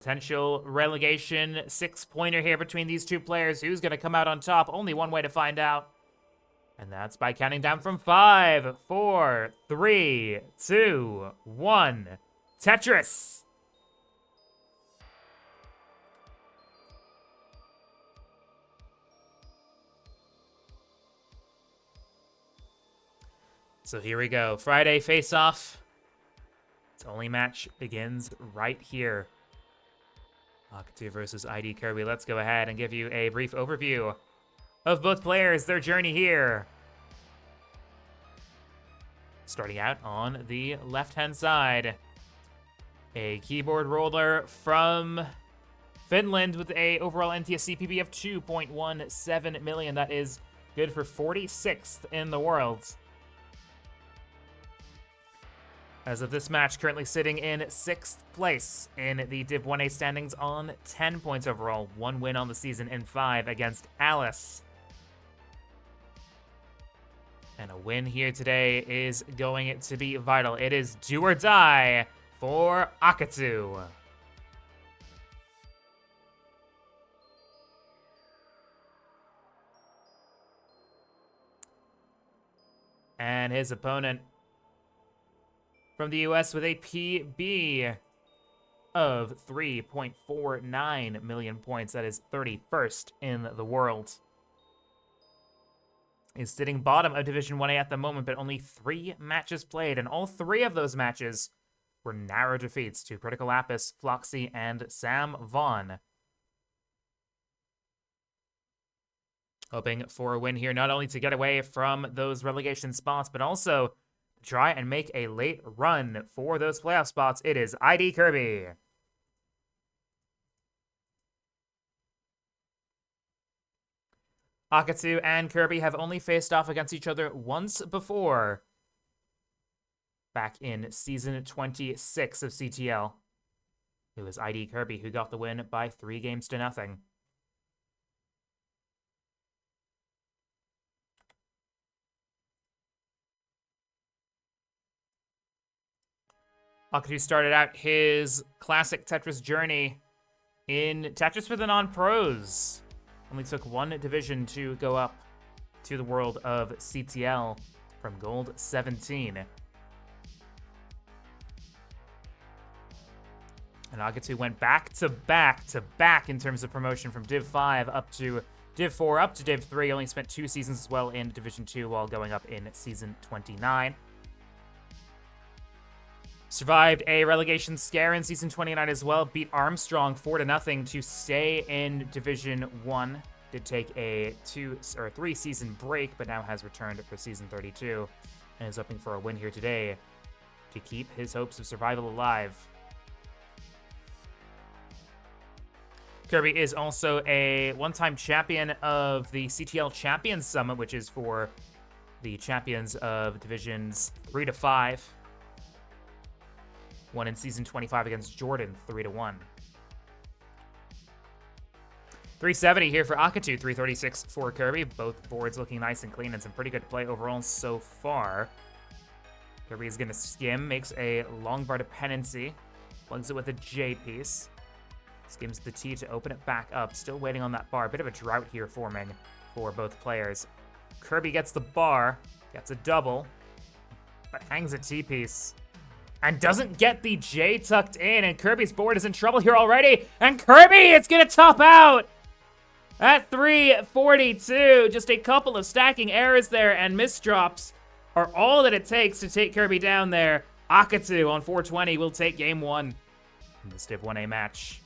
Potential relegation 6-pointer here between these two players. Who's going to come out on top? Only one way to find out. And that's by counting down from 5, 4, 3, 2, 1. Tetris! So here we go. Friday face-off. Its only match begins right here. Akatu versus ID Kirby. Let's go ahead and give you a brief overview of both players, their journey here. Starting out on the left-hand side, a keyboard roller from Finland with a overall NTSC PB of 2.17 million. That is good for 46th in the world. As of this match, currently sitting in 6th place in the Div 1A standings on 10 points overall. 1 win on the season in 5 against Alice. And a win here today is going to be vital. It is do or die for Akatu. And his opponent from the US with a PB of 3.49 million points. That is 31st in the world. Is sitting bottom of Division 1A at the moment, but only 3 matches played, and all 3 of those matches were narrow defeats to Critical Lapis, Floxy, and Sam Vaughn. Hoping for a win here, not only to get away from those relegation spots, but also try and make a late run for those playoff spots. It is ID Kirby. Akatu and Kirby have only faced off against each other once before, back in Season 26 of CTL. It was ID Kirby who got the win by 3-0. Akatu started out his classic Tetris journey in Tetris for the non-pros. Only took 1 division to go up to the world of CTL from Gold 17. And Akatu went back to back in terms of promotion from Div 5 up to Div 4 up to Div 3. Only spent 2 seasons as well in Division 2 while going up in Season 29. Survived a relegation scare in Season 29 as well. Beat Armstrong 4-0 to stay in Division 1. Did take a 2 or 3 season break, but now has returned for Season 32. And is hoping for a win here today to keep his hopes of survival alive. Kirby is also a one-time champion of the CTL Champions Summit, which is for the champions of Divisions 3 to 5. Won in Season 25 against Jordan, 3-1. 370 here for Akatu, 336 for Kirby. Both boards looking nice and clean and some pretty good play overall so far. Kirby is going to skim, makes a long bar dependency, plugs it with a J piece. Skims the T to open it back up. Still waiting on that bar. A bit of a drought here forming for both players. Kirby gets the bar, gets a double, but hangs a T piece. And doesn't get the J tucked in, and Kirby's board is in trouble here already. And Kirby is going to top out at 342. Just a couple of stacking errors there, and misdrops are all that it takes to take Kirby down there. Akatu on 420 will take game 1 in this Div 1A match.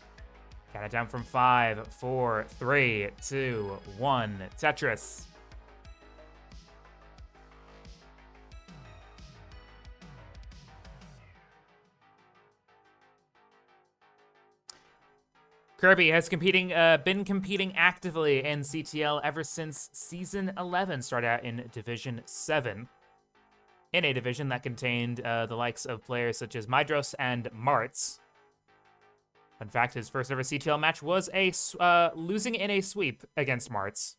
Count it down from 5, 4, 3, 2, 1. Tetris. Kirby has been competing actively in CTL ever since Season 11. Started out in Division 7. In a division that contained the likes of players such as Mydros and Martz. In fact, his first ever CTL match was losing in a sweep against Martz.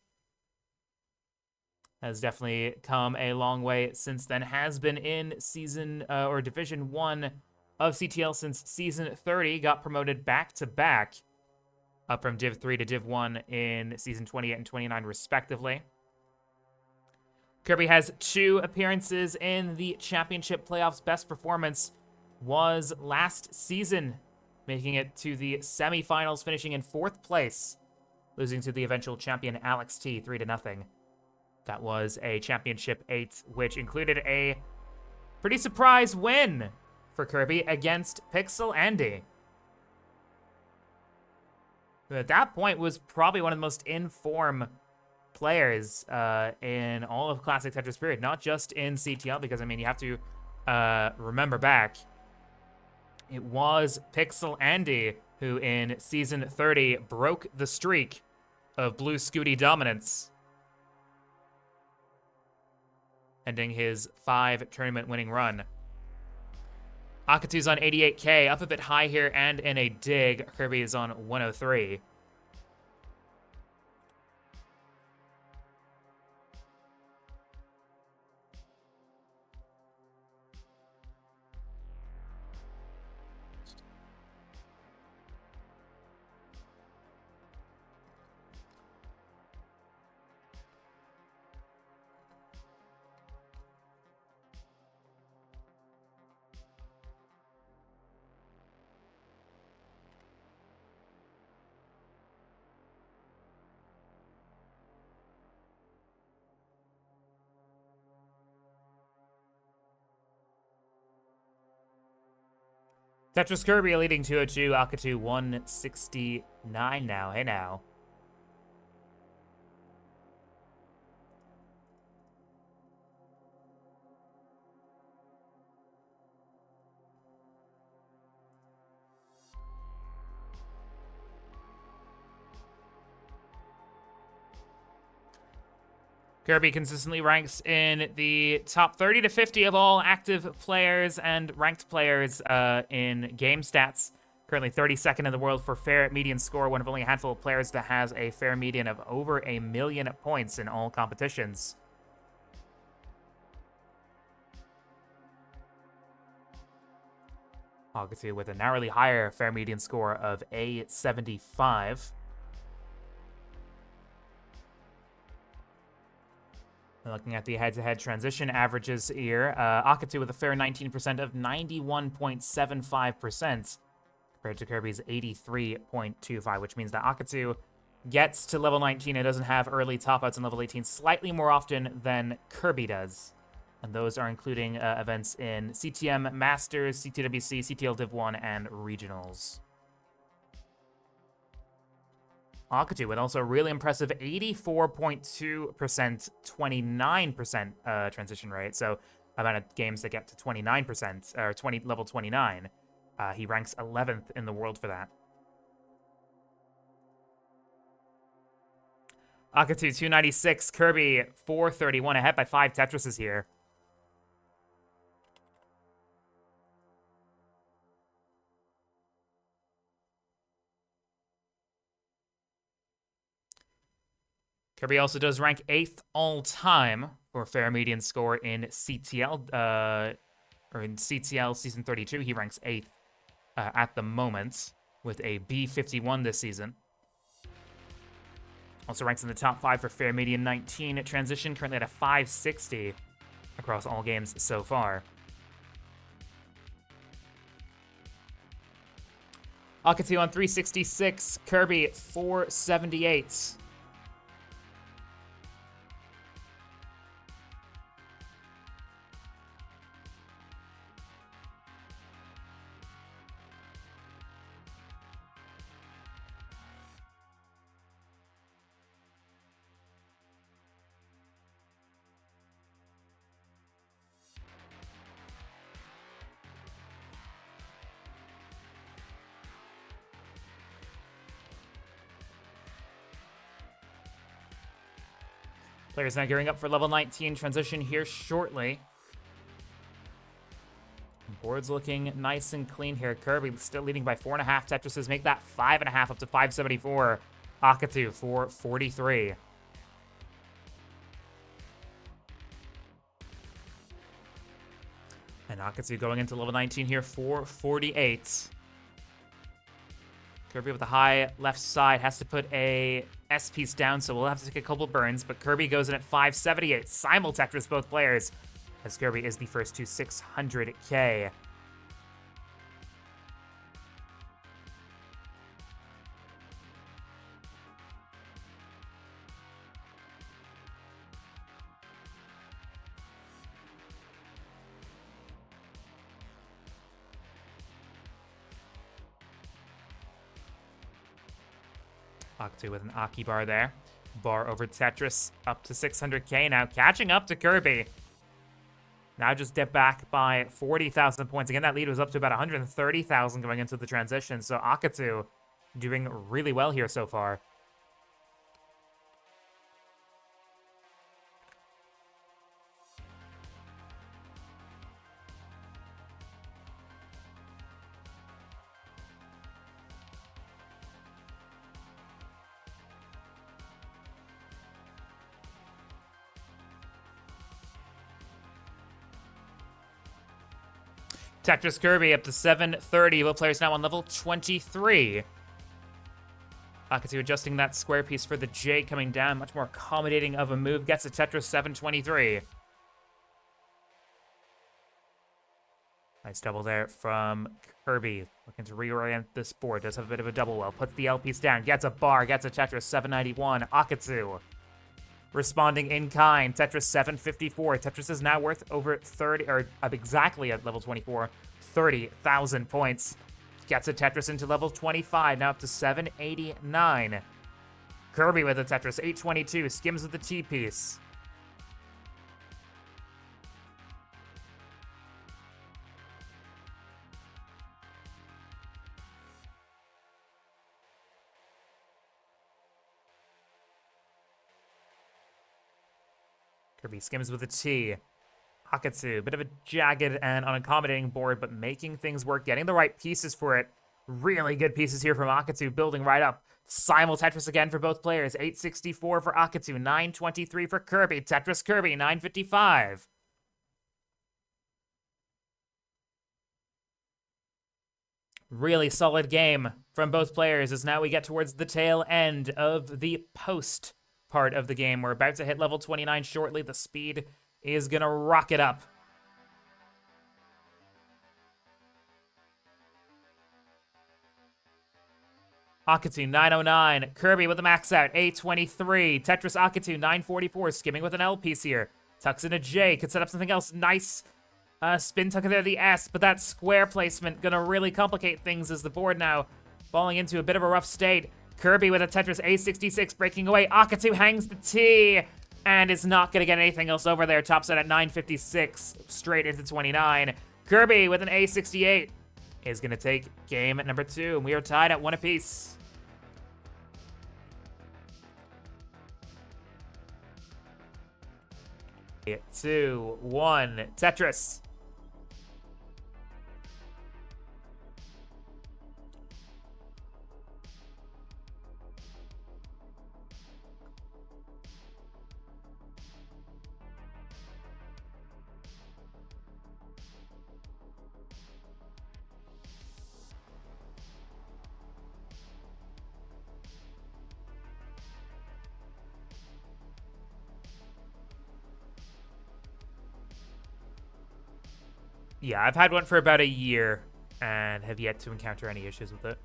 Has definitely come a long way since then. Has been in Season or Division 1 of CTL since Season 30, got promoted back-to-back, up from Div 3 to Div 1 in Season 28 and 29, respectively. Kirby has 2 appearances in the championship playoffs. Best performance was last season, making it to the semifinals, finishing in 4th place, losing to the eventual champion Alex T 3-0. That was a championship 8, which included a pretty surprise win for Kirby against Pixel Andy, who at that point was probably one of the most in-form players in all of Classic Tetris period, not just in CTL, because, I mean, you have to remember back. It was Pixel Andy who in Season 30 broke the streak of Blue Scooty dominance, ending his 5-tournament winning run. Akatu's on 88k, up a bit high here and in a dig. Kirby is on 103. Tetris Kirby leading 202, Akatu 169 now. Hey now. Kirby consistently ranks in the top 30 to 50 of all active players and ranked players in game stats. Currently 32nd in the world for fair median score, one of only a handful of players that has a fair median of over 1 million points in all competitions. Akatu with a narrowly higher fair median score of A75. Looking at the head-to-head transition averages here, Akatu with a fair 19% of 91.75%, compared to Kirby's 83.25, which means that Akatu gets to level 19 and doesn't have early top-outs in level 18 slightly more often than Kirby does. And those are including events in CTM Masters, CTWC, CTL Div 1, and Regionals. Akatu with also a really impressive 84.2%, 29% transition rate. So amount of games that get to 29%, or level 29. He ranks 11th in the world for that. Akatu 296, Kirby 431, ahead by 5 Tetrises here. Kirby also does rank 8th all-time for fair median score in CTL, or in CTL Season 32. He ranks 8th at the moment with a B51 this season. Also ranks in the top 5 for fair median 19 transition, currently at a 560 across all games so far. Akatu on 366, Kirby 478. Players now gearing up for level 19 transition here shortly. Board's looking nice and clean here. Kirby still leading by 4.5. Tetrises make that 5.5 up to 574. Akatu 443. And Akatu going into level 19 here for 48. Kirby with the high left side has to put a S piece down, so we'll have to take a couple burns, but Kirby goes in at 578. Simul Tetris both players, as Kirby is the first to 600k. Akatu with an Aki bar there. Bar over Tetris, up to 600k now, catching up to Kirby. Now just dip back by 40,000 points. Again, that lead was up to about 130,000 going into the transition, so Akatu doing really well here so far. Tetris Kirby up to 730. Both players now on level 23. Akatu adjusting that square piece for the J coming down. Much more accommodating of a move. Gets a Tetris 723. Nice double there from Kirby. Looking to reorient this board. Does have a bit of a double well. Puts the L piece down. Gets a bar. Gets a Tetris 791. Akatu responding in kind. Tetris 754. Tetris is now worth over 30, or exactly at level 24, 30,000 points. Gets a Tetris into level 25, now up to 789. Kirby with a Tetris 822, skims with the T piece. Kirby skims with a T. Akatu, bit of a jagged and unaccommodating board, but making things work, getting the right pieces for it. Really good pieces here from Akatu, building right up. Simul Tetris again for both players. 864 for Akatu, 923 for Kirby. Tetris Kirby, 955. Really solid game from both players as now we get towards the tail end of the post part of the game. We're about to hit level 29 shortly. The speed is gonna rocket up. Akatu 909, Kirby with a max out 823, Tetris Akatu 944, skimming with an L piece here. Tucks in a J, could set up something else nice. Spin tuck there the S, but that square placement gonna really complicate things as the board now falling into a bit of a rough state. Kirby with a Tetris A66 breaking away. Akatu hangs the T and is not going to get anything else over there. Tops out at 956, straight into 29. Kirby with an A68 is going to take game number 2, and we are tied at 1 apiece. Two, one, Tetris. Yeah, I've had one for about a year and have yet to encounter any issues with it.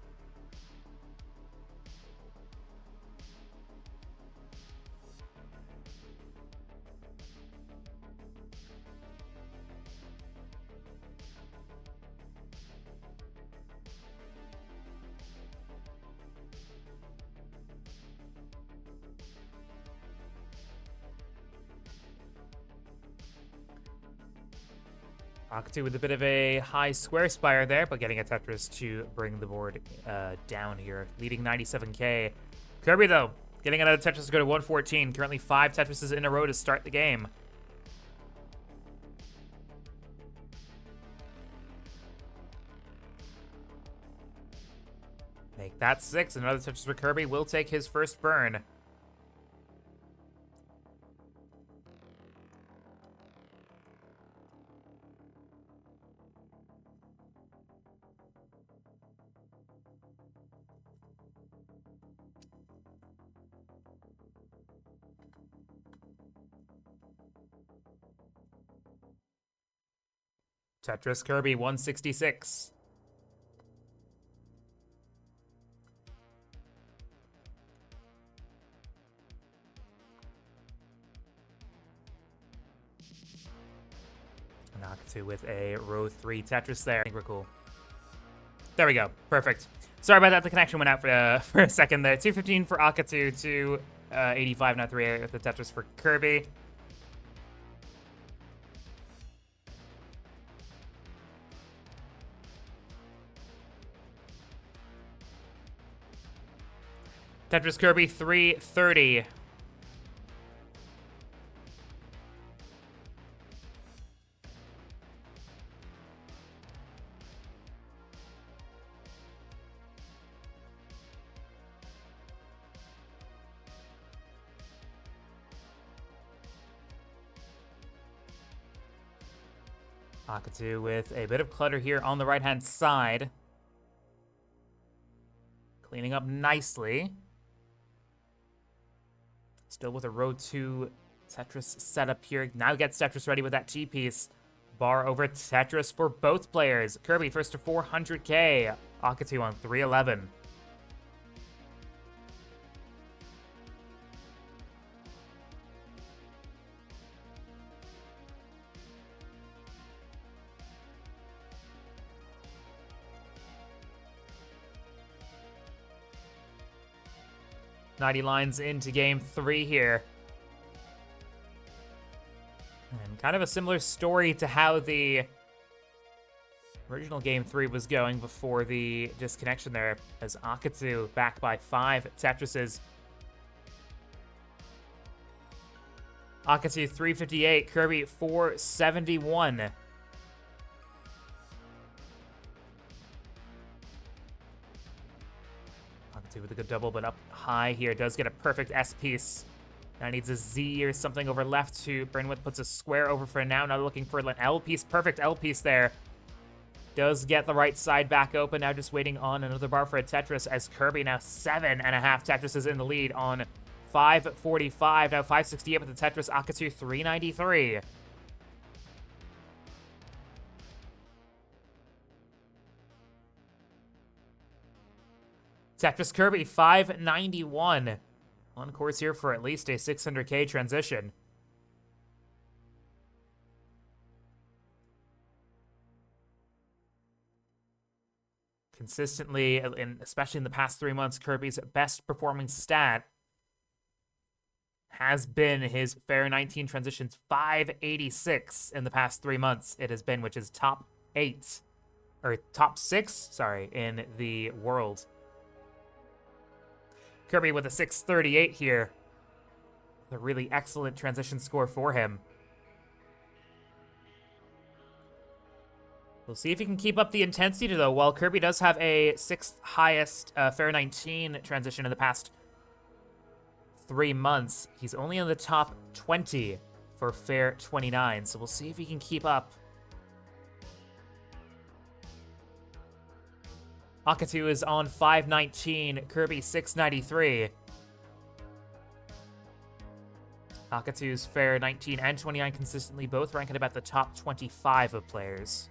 Akatu with a bit of a high square spire there, but getting a Tetris to bring the board down here, leading 97k. Kirby, though, getting another Tetris to go to 114. Currently 5 Tetrises in a row to start the game. Make that 6. Another Tetris for Kirby will take his first burn. Tetris Kirby 166. And Akatu with a row 3 Tetris there. I think we're cool. There we go. Perfect. Sorry about that. The connection went out for a second there. 215 for Akatu, 285 now 3 with the Tetris for Kirby. Tetris Kirby 330. Akatu with a bit of clutter here on the right-hand side. Cleaning up nicely. Still with a row 2 Tetris setup here. Now gets Tetris ready with that G-piece. Bar over Tetris for both players. Kirby first to 400k. Akatu on 311. Lines into game 3 here. And kind of a similar story to how the original game 3 was going before the disconnection there, as Akatu back by 5 Tetrises. Akatu 358, Kirby 471. With a good double, but up high here. Does get a perfect S-piece. Now needs a Z or something over left to burn with. Puts a square over for now. Now looking for an L-piece. Perfect L-piece there. Does get the right side back open. Now just waiting on another bar for a Tetris, as Kirby now 7.5 Tetrises in the lead on 545. Now 568 with the Tetris. Akatu 393. Tetris Kirby 591. On course here for at least a 600k transition. Consistently, especially in the past 3 months, Kirby's best performing stat has been his Fair 19 transitions. 586 in the past 3 months it has been, which is top 6, sorry, in the world. Kirby with a 638 here. A really excellent transition score for him. We'll see if he can keep up the intensity, though. While Kirby does have a 6th highest Fair 19 transition in the past 3 months, he's only in the top 20 for Fair 29. So we'll see if he can keep up. Akatu is on 519, Kirby 693. Akatu's Fair 19 and 29 consistently both rank at about the top 25 of players.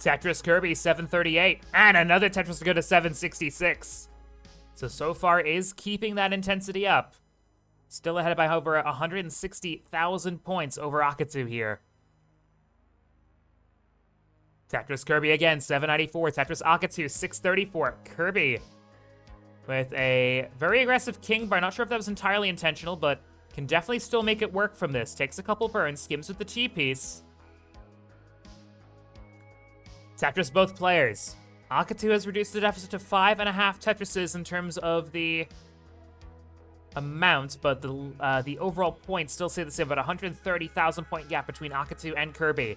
Tetris Kirby 738, and another Tetris to go to 766. So far is keeping that intensity up. Still ahead by over 160,000 points over Akatu here. Tetris Kirby again, 794. Tetris Akatu, 634. Kirby with a very aggressive king bar. Not sure if that was entirely intentional, but can definitely still make it work from this. Takes a couple burns, skims with the T-piece. Tetris both players. Akatu has reduced the deficit to 5.5 Tetrises in terms of the amount, but the overall points still stay the same. About 130,000 point gap between Akatu and Kirby.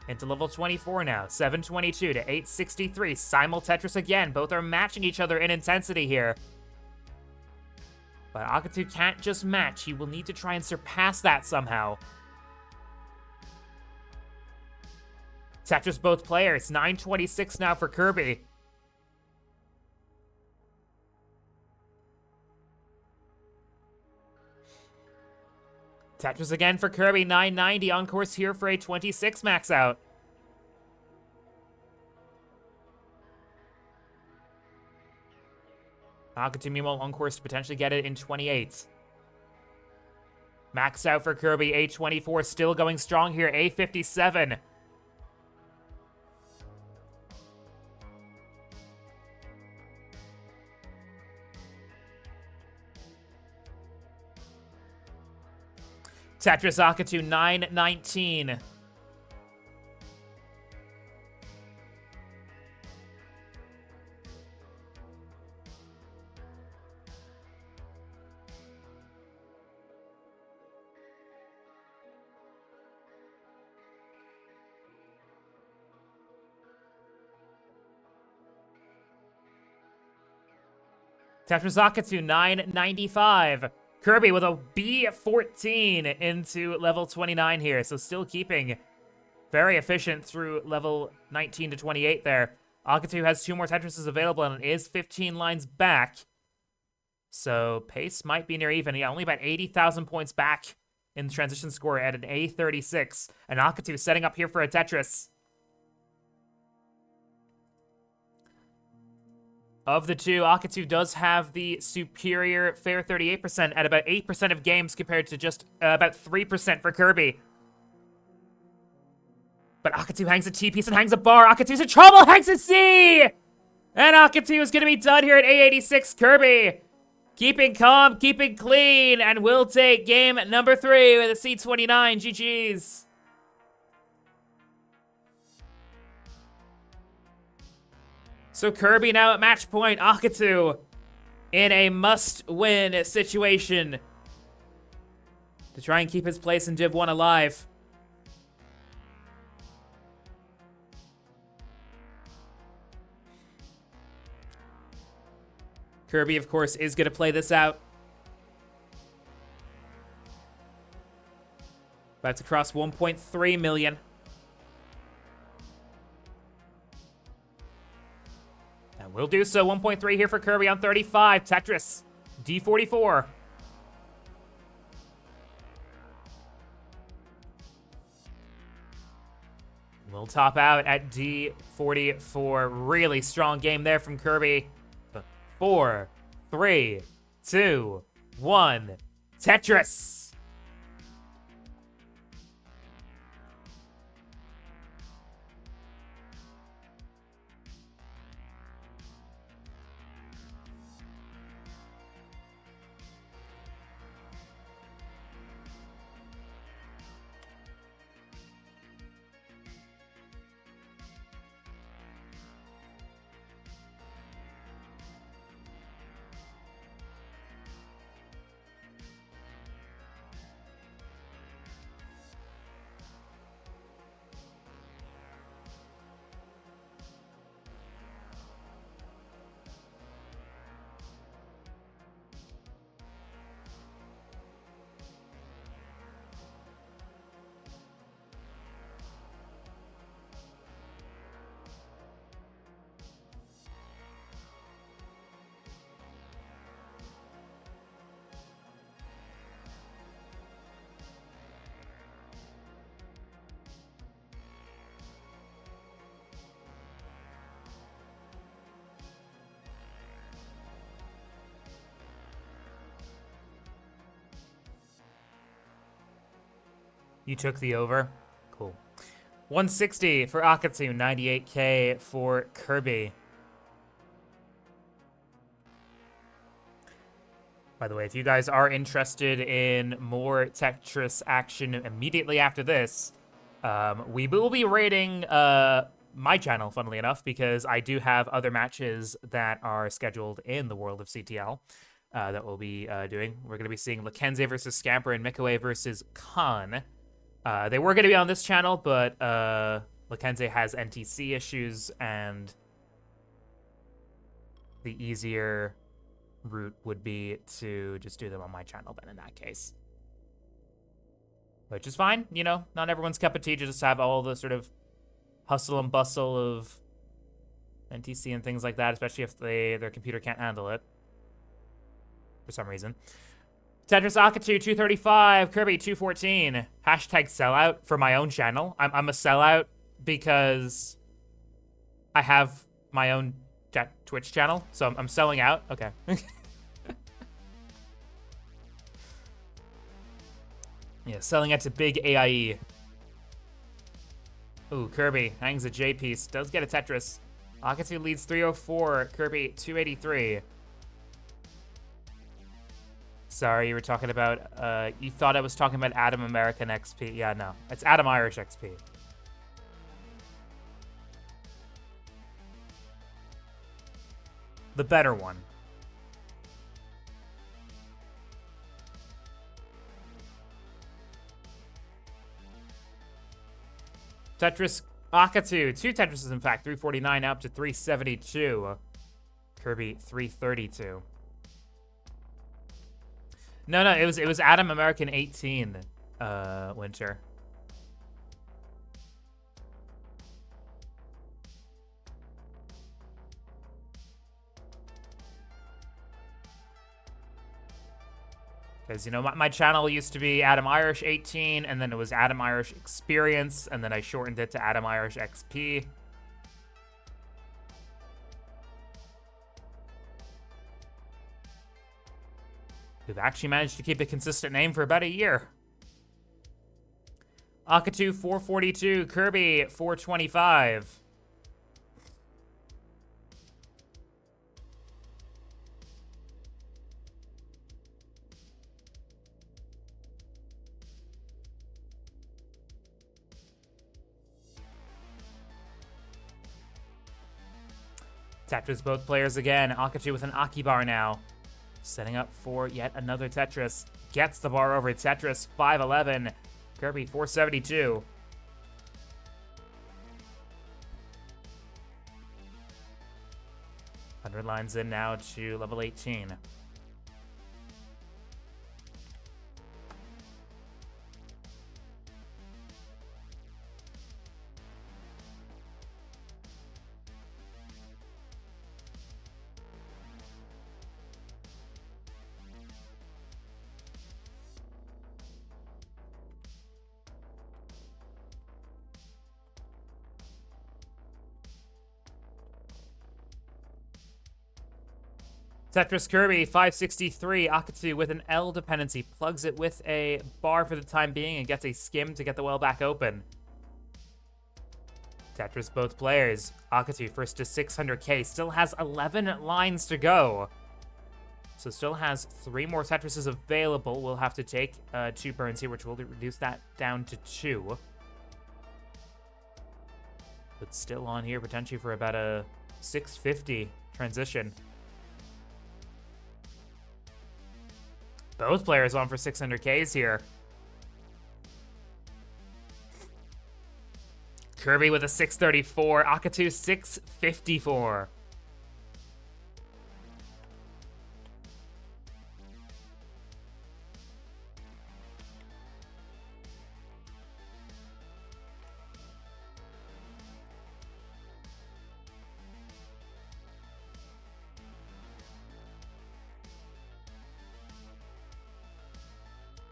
Into level 24 now. 722 to 863. Simul Tetris again. Both are matching each other in intensity here. But Akatu can't just match. He will need to try and surpass that somehow. Tetris both players. 926 now for Kirby. Tetris again for Kirby. 990 on course here for a 26 max out. Akatu meanwhile on course to potentially get it in 28. Maxed out for Kirby. A24 still going strong here. A57. Tetris Akatu 919. Tetris Akatu 995. Kirby with a B14 into level 29 here, so still keeping very efficient through level 19 to 28 there. Akatu has 2 more Tetrises available and is 15 lines back. So pace might be near even. Yeah, only about 80,000 points back in the transition score at an A36. And Akatu setting up here for a Tetris. Of the two, Akatu does have the superior fair 38% at about 8% of games compared to just about 3% for Kirby. But Akatu hangs a T-piece and hangs a bar. Akatu's in trouble, hangs a C! And Akatu is going to be done here at A86. Kirby keeping calm, keeping clean, and will take game number 3 with a C29. GG's. So Kirby now at match point. Akatu in a must-win situation to try and keep his place in Div 1 alive. Kirby, of course, is going to play this out. About to cross 1.3 million. And we'll do so. 1.3 here for Kirby on 35. Tetris, D44. We'll top out at D44. Really strong game there from Kirby. 4, 3, 2, 1. Tetris. You took the over? Cool. 160 for Akatu, 98k for Kirby. By the way, if you guys are interested in more Tetris action immediately after this, we will be raiding my channel, funnily enough, because I do have other matches that are scheduled in the world of CTL that we'll be doing. We're going to be seeing Lakenze versus Scamper and Mikoe versus Khan. They were going to be on this channel, but Lakenze has NTC issues, and the easier route would be to just do them on my channel then in that case. Which is fine, you know, not everyone's cup of tea to just have all the sort of hustle and bustle of NTC and things like that, especially if their computer can't handle it for some reason. Tetris Akatu 235, Kirby 214. Hashtag sellout for my own channel. I'm a sellout because I have my own Twitch channel, so I'm selling out. Okay. Yeah, selling out to big AIE. Ooh, Kirby hangs a J piece. Does get a Tetris. Akatu leads 304. Kirby 283. Sorry, you were talking about, you thought I was talking about Adam American XP. Yeah, no. It's AdamIrish XP. The better one. Tetris Akatu. 2 Tetrises, in fact. 349 up to 372. Kirby 332. No, it was Adam American 18, Winter. Because, you know, my channel used to be AdamIrish 18, and then it was AdamIrish Experience, and then I shortened it to AdamIrish XP. We've actually managed to keep a consistent name for about a year. Akatu 442, Kirby 425. Tetris both players again. Akatu with an Aki bar now. Setting up for yet another Tetris. Gets the bar over Tetris 511. Kirby 472. 100 lines in now to level 18. Tetris Kirby 563, Akatu with an L dependency, plugs it with a bar for the time being and gets a skim to get the well back open. Tetris both players. Akatu first to 600k, still has 11 lines to go. So still has 3 more Tetrises available. We'll have to take 2 burns here, which will reduce that down to 2. But still on here potentially for about a 650 transition. Both players on for 600Ks here. Kirby with a 634. Akatu 654.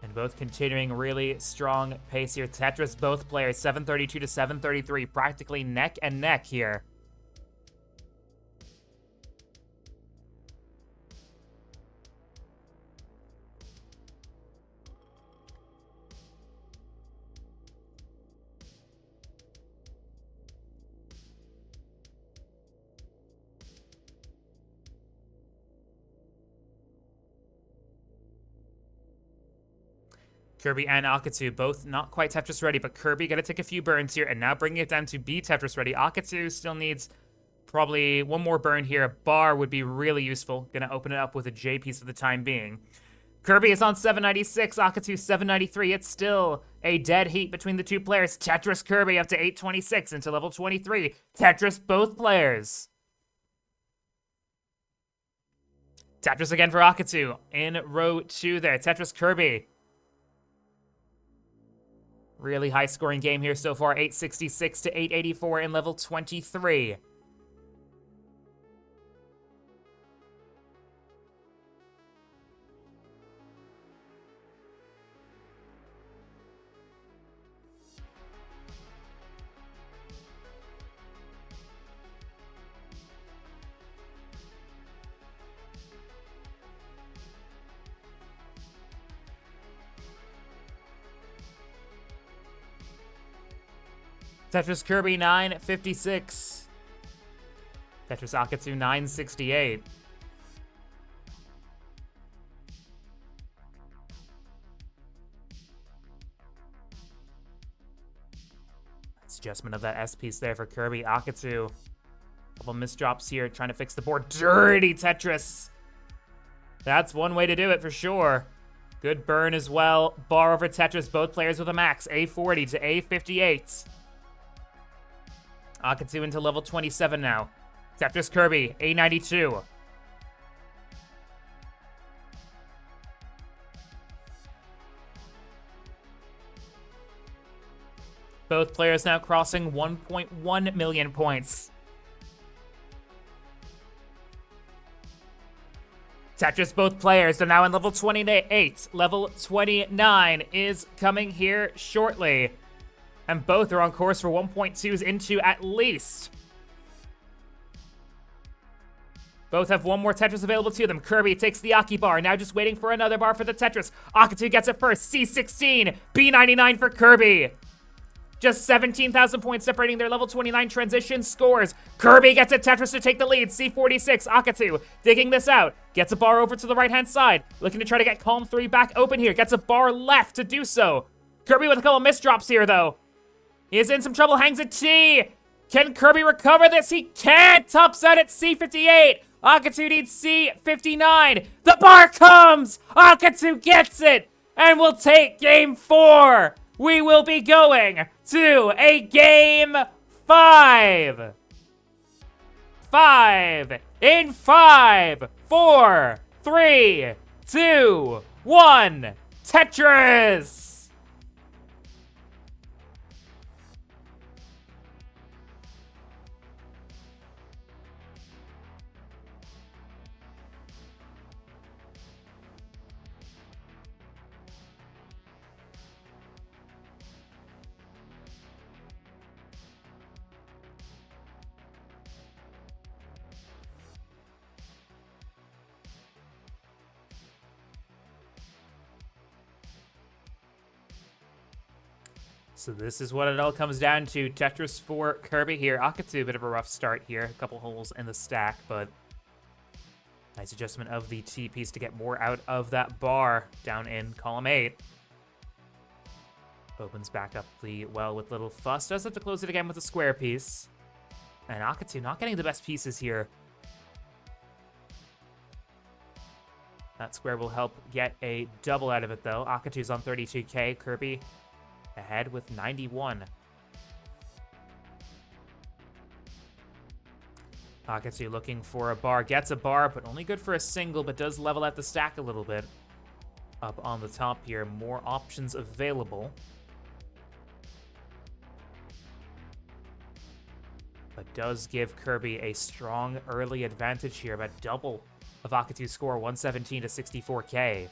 And both continuing really strong pace here. Tetris, both players, 732 to 733, practically neck and neck here. Kirby and Akatu both not quite Tetris ready, but Kirby got to take a few burns here and now bringing it down to be Tetris ready. Akatu still needs probably one more burn here. A bar would be really useful. Gonna open it up with a J piece for the time being. Kirby is on 796, Akatu 793. It's still a dead heat between the two players. Tetris Kirby up to 826 into level 23. Tetris both players. Tetris again for Akatu in row 2 there. Tetris Kirby. Really high scoring game here so far. 866 to 884 in level 23. Tetris Kirby 956. Tetris Akatu 968. That's adjustment of that S piece there for Kirby. Akatu. Couple misdrops here, trying to fix the board. Dirty Tetris. That's one way to do it for sure. Good burn as well. Bar over Tetris, both players with a max. A40 to A58. Akatu into level 27 now. Tetris Kirby, A92. Both players now crossing 1.1 million points. Tetris, both players are now in level 28. Level 29 is coming here shortly. And both are on course for 1.2s into at least. Both have one more Tetris available to them. Kirby takes the Aki bar, now just waiting for another bar for the Tetris. Akatu gets it first, C16, B99 for Kirby. Just 17,000 points separating their level 29 transition scores. Kirby gets a Tetris to take the lead, C46, Akatu digging this out. Gets a bar over to the right-hand side, looking to try to get Calm 3 back open here. Gets a bar left to do so. Kirby with a couple misdrops here, though. He is in some trouble, hangs a T. Can Kirby recover this? He can! Tops out at C58. Akatu needs C59. The bar comes! Akatu gets it! And we'll take game 4. We will be going to a game 5. 5 in 5, 4, 3, 2, 1. Tetris! So this is what it all comes down to. Tetris for Kirby here. Akatu, a bit of a rough start here. A couple holes in the stack, but nice adjustment of the T piece to get more out of that bar down in column 8. Opens back up the well with little fuss. Does have to close it again with a square piece. And Akatu not getting the best pieces here. That square will help get a double out of it, though. Akatu's on 32k. Kirby ahead with 91. Akatu looking for a bar. Gets a bar, but only good for a single, but does level out the stack a little bit. Up on the top here, more options available. But does give Kirby a strong early advantage here, about double of Akatu's score, 117 to 64k.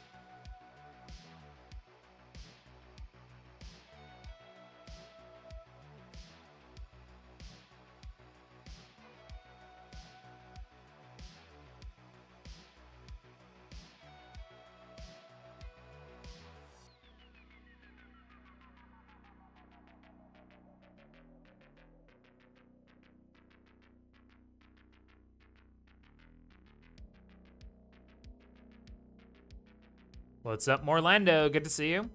What's up, Morlando? Good to see you.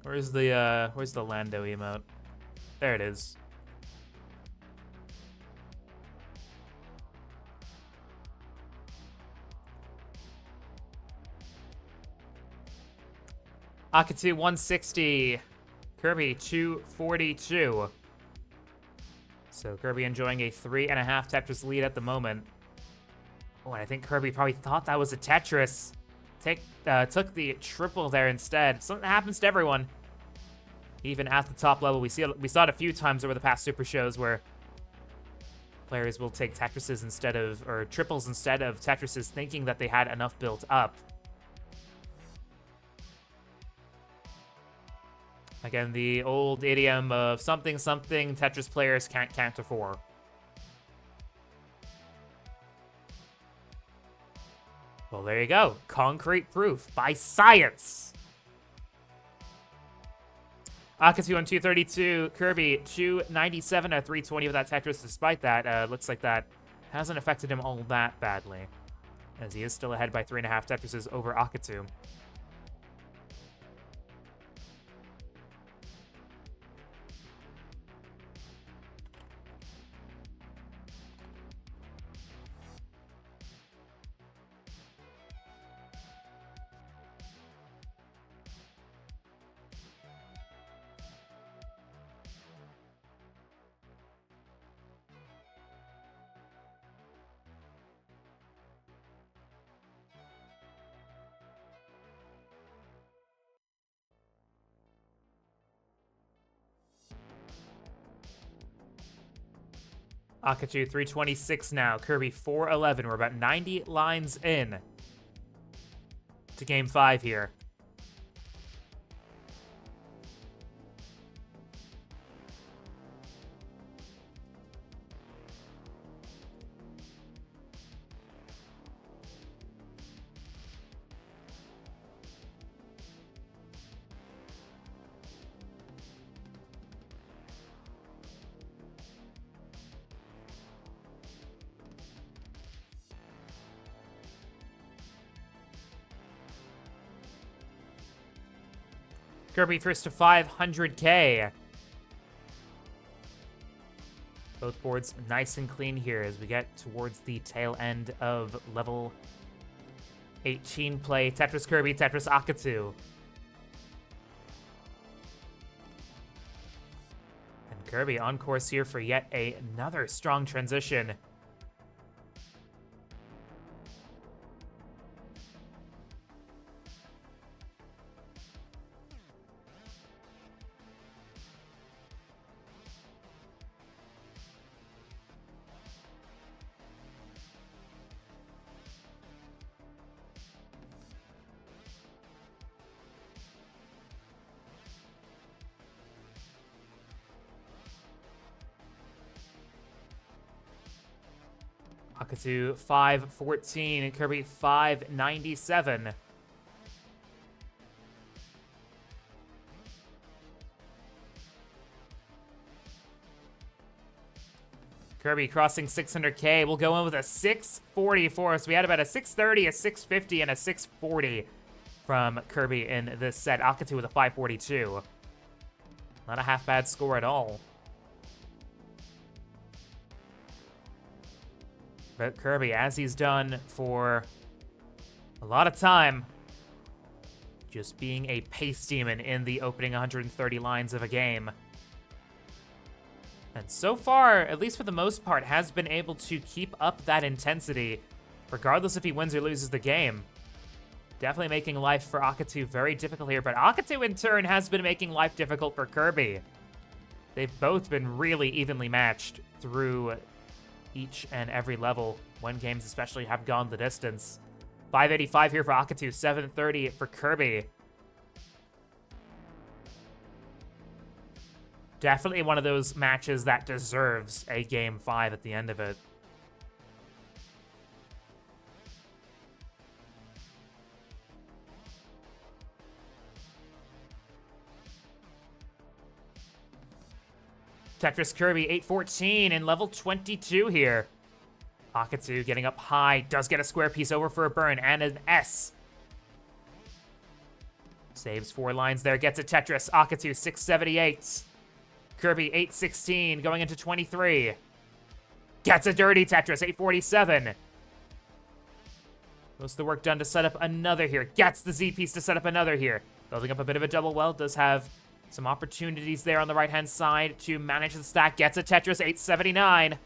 Where's the Lando emote? There it is. Akatu 160. Kirby 242. So Kirby enjoying a 3.5 Tetris lead at the moment. Oh, and I think Kirby probably thought that was a Tetris. Took the triple there instead. Something that happens to everyone. Even at the top level, we saw it a few times over the past Super Shows where players will take Tetrises instead of, or triples instead of Tetrises, thinking that they had enough built up. Again, the old idiom of something Tetris players can't count to 4. Well, there you go. Concrete proof by science. Akatu on 232, Kirby 297 at 320 with that Tetris. Despite that, looks like that hasn't affected him all that badly, as he is still ahead by 3.5 Tetrises over Akatu. Akatu 326 now. Kirby 411. We're about 90 lines in to game 5 here. Kirby thirsts to 500k. Both boards nice and clean here as we get towards the tail end of level 18 play. Tetris Kirby, Tetris Akatu. And Kirby on course here for yet another strong transition. Akatu 514 and Kirby 597. Kirby crossing 600k. We'll go in with a 644. So we had about a 630, a 650, and a 640 from Kirby in this set. Akatu with a 542. Not a half bad score at all. But Kirby, as he's done for a lot of time, just being a pace demon in the opening 130 lines of a game. And so far, at least for the most part, has been able to keep up that intensity, regardless if he wins or loses the game. Definitely making life for Akatu very difficult here, but Akatu in turn has been making life difficult for Kirby. They've both been really evenly matched through each and every level, when games especially have gone the distance. 585 here for Akatu, 730 for Kirby. Definitely one of those matches that deserves a game 5 at the end of it. Tetris Kirby 814 in level 22 here. Akatu getting up high, does get a square piece over for a burn and an S. Saves 4 lines there, gets a Tetris. Akatu 678. Kirby 816 going into 23. Gets a dirty Tetris 847. Most of the work done to set up another here. Gets the Z piece to set up another here. Building up a bit of a double well, does have some opportunities there on the right-hand side to manage the stack. Gets a Tetris, 879.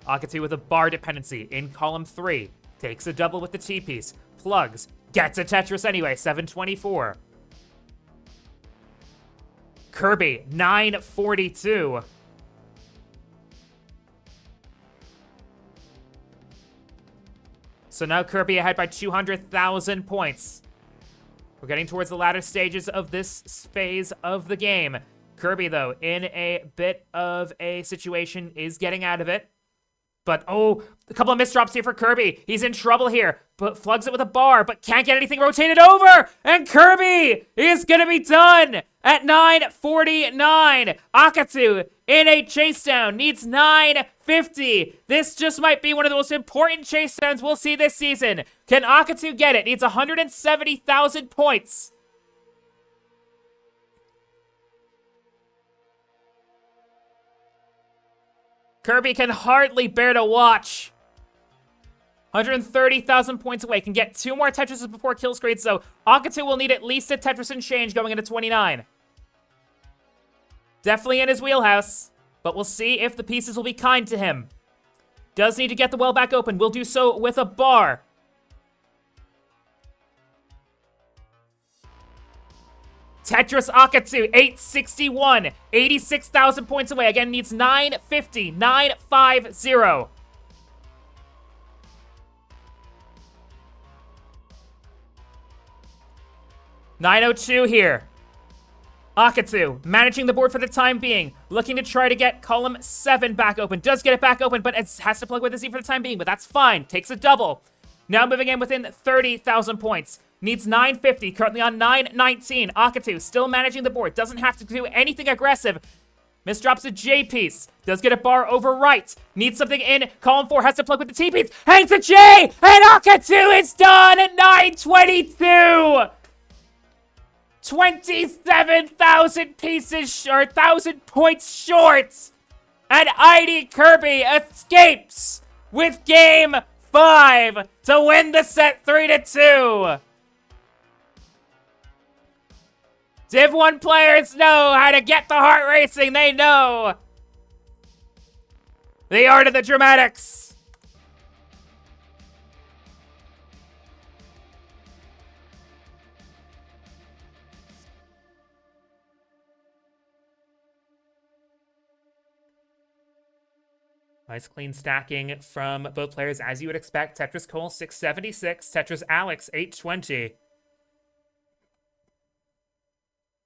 Akatu with a bar dependency in column 3. Takes a double with the T-piece. Plugs. Gets a Tetris anyway, 724. Kirby, 942. So now Kirby ahead by 200,000 points. We're getting towards the latter stages of this phase of the game. Kirby, though, in a bit of a situation, is getting out of it. But, oh, a couple of misdrops here for Kirby. He's in trouble here, but flugs it with a bar, but can't get anything rotated over. And Kirby is going to be done at 949. Akatu in a Chasedown needs 950. This just might be one of the most important Chasedowns we'll see this season. Can Akatu get it? Needs 170,000 points. Kirby can hardly bear to watch. 130,000 points away. Can get 2 more Tetrises before kill screens, so Akatu will need at least a Tetris and change going into 29. Definitely in his wheelhouse, but we'll see if the pieces will be kind to him. Does need to get the well back open. Will do so with a bar. Tetris Akatu, 861. 86,000 points away. Again, needs 950. 950. $902 here. Akatu, managing the board for the time being. Looking to try to get column 7 back open. Does get it back open, but it has to plug with the Z for the time being, but that's fine. Takes a double. Now moving in within 30,000 points. Needs 950, currently on 919. Akatu still managing the board. Doesn't have to do anything aggressive. Misdrops a J piece. Does get a bar over right. Needs something in. Column 4 has to plug with the T piece. Hangs a J! And Akatu is done at 922! 27,000 pieces or 1,000 points short. And ID Kirby escapes with game 5 to win the set 3-2. Div 1 players know how to get the heart racing. They know the art of the dramatics. Nice clean stacking from both players, as you would expect. Tetris Cole, 676. Tetris Alex, 820.